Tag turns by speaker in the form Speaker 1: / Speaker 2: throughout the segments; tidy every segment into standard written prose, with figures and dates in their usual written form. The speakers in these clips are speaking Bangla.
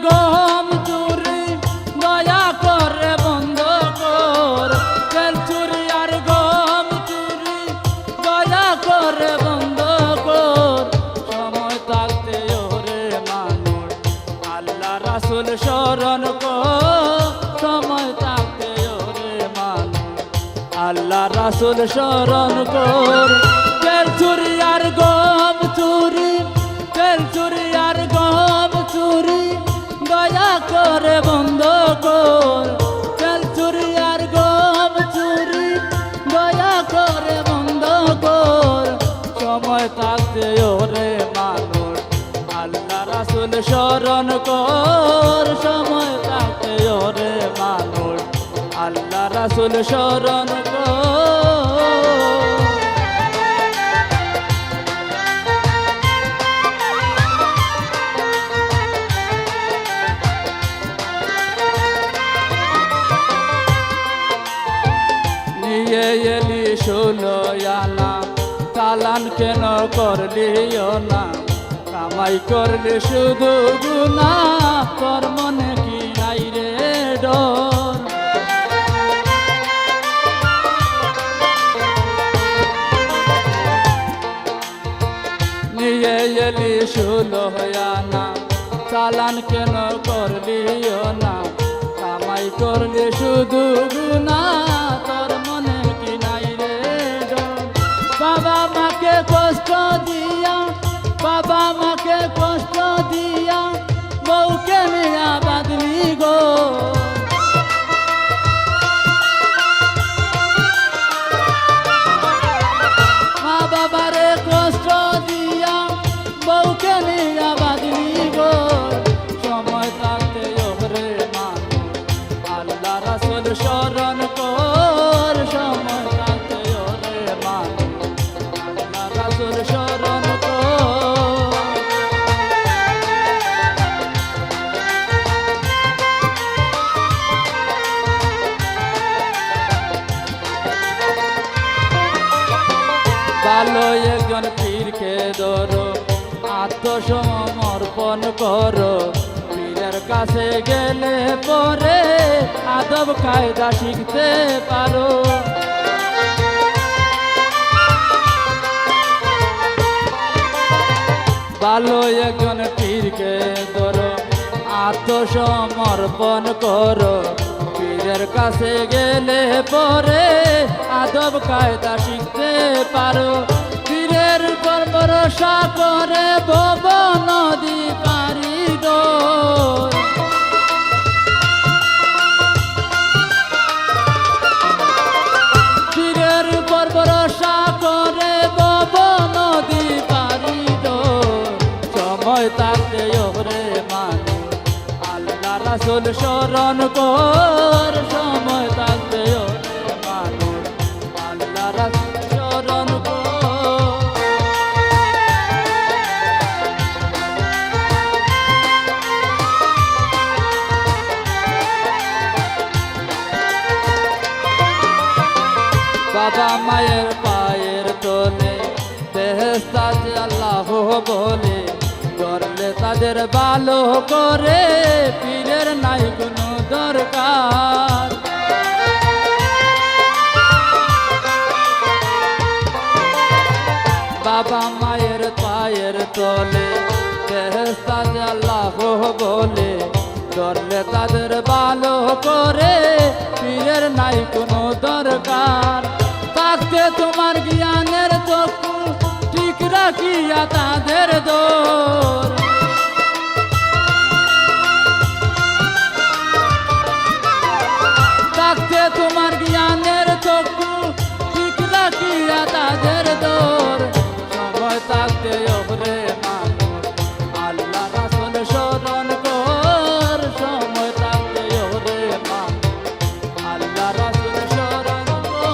Speaker 1: গম চুরি দয়া করে বন্ধ কর, তেল চুরি আর গম চুরি দয়া করে বন্ধ কর। সময় থাকতে ওরে মানুষ আল্লাহ রাসূল স্মরণ কর, সময় থাকতে ওরে মানুষ আল্লাহ রাসূল স্মরণ কর। তেল চুরি আর গম চুরি, তেল চুরি আর গম চুরি দয়া করে বন্ধ কর, তেল চুরি আর গম চুরি দয়া করে বন্ধ কর। সময় থাকতে ওরে মানুষ আল্লাহ রাসূল স্মরণ কর, সময় থাকতে ওরে মানুষ আল্লাহ রাসূল স্মরণ কর। নিয়ে এলি 16 আনা, চালান কেন করলি না? কামাই করলি শুধু গুনাহ, তোর মনে কি নাই রে ডর? নিয়ে এলি 16 আনা, চালান কেন করলি না? কামাই করলি শুধু গুনাহ, তোর মনে কি নাই রে ডর? বাবা মাকে কষ্ট দিয়া, বাবা মাকে কষ্ট দিয়া বউকে নিয়া বাদলি গো। মা বাবারে কষ্ট দিয়া বউকে নিয়া বাদলি গো। সময় থাকতে ওরে মানুষ আল্লাহ রাসূল স্মরণ কর, সময় থাকতে ওরে মানুষ আল্লাহ রাসূল স্মরণ কর। ভালো একজন পীরকে ধরো, আত্মসমর্পণ করো, পীরের কাছে গেলে পরে আদব কায়দা শিখতে পারো। ভালো একজন পীরকে ধরো, আত্মসমর্পণ করো, পীরের কাছে গেলে পরে আদব কায়দা শিখতে পারো। পীরের উপর ভরসা করে ভব নদী পারি দোর। পীরের উপর ভরসা করে ভব নদী পারি দোর। সময় থাকতে ওরে মানুষ আল্লাহ রাসূল স্মরণ কর, সময় থাকতে ওরে মানুষ আল্লাহ রাসূল স্মরণ কর। বাবা মায়ের পায়ের তলে বেহেশত আল্লাহ বলে, করলে তাদের ভালো করে, পীরের নাই কোনো দরকার। বাবা মায়ের পায়ের তলে বেহেশত আল্লাহ বলে, করলে তাদের ভালো করে, পীরের নাই কোনো দরকার। থাকতে তোমার জ্ঞানের চক্ষু ঠিক রাখিয়া তাদের দোর। থাকতে তোমার জ্ঞানের চক্ষু ঠিক রাখিয়া তাদের দোর। সময় থাকতে ওরে মানুষ আল্লাহ রাসূল স্মরণ কর, সময় থাকতে ওরে মানুষ আল্লাহ রাসূল স্মরণ কর।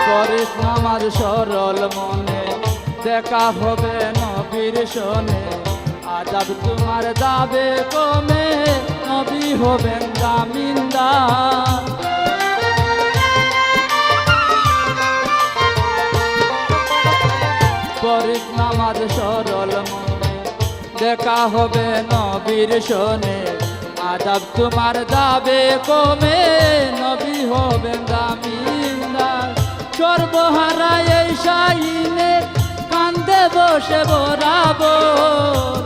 Speaker 1: করিস নামাজ সরল মনে, দেখা হবে নবীর শোনে, আজাব তোমার যাবে কমে, নবী হবেন জামিনদার। পড়িস নামাজ সরল মনে দেখা হবে নবীর শোনে, আজাব তোমার যাবে কমে নবী হবেন জামিনদার। সর্বহারা এই শাহিনে কান্দে বসে বরাবর,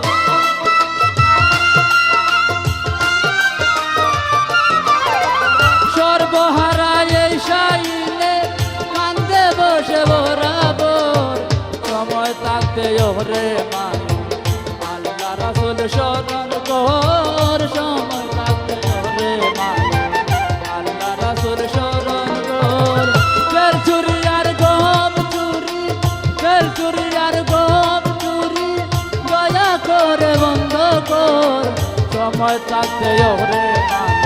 Speaker 1: সর্বহারা এই শাহিনে কান্দে বসে বরাবর। সময় থাকতে ওরে মানুষ আল্লাহ রাসূল স্মরণ কর, সময় থাকতে ওরে মানুষ আল্লাহ রাসূল স্মরণ কর। ফের চুরি আর গম চুরি, ফের চুরি আর গম চুরি দয়া করে বন্ধ কর, সময় থাকতে ওরে মানুষ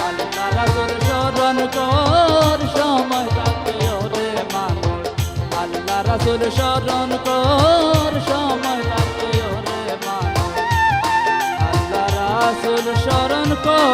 Speaker 1: আল্লাহ রাসূল স্মরণ কর, সময় থাকতে ওরে মানুষ আল্লাহ রাসূল স্মরণ কর, সময় থাকতে ওরে মানুষ আল্লাহ রাসূল স্মরণ কর।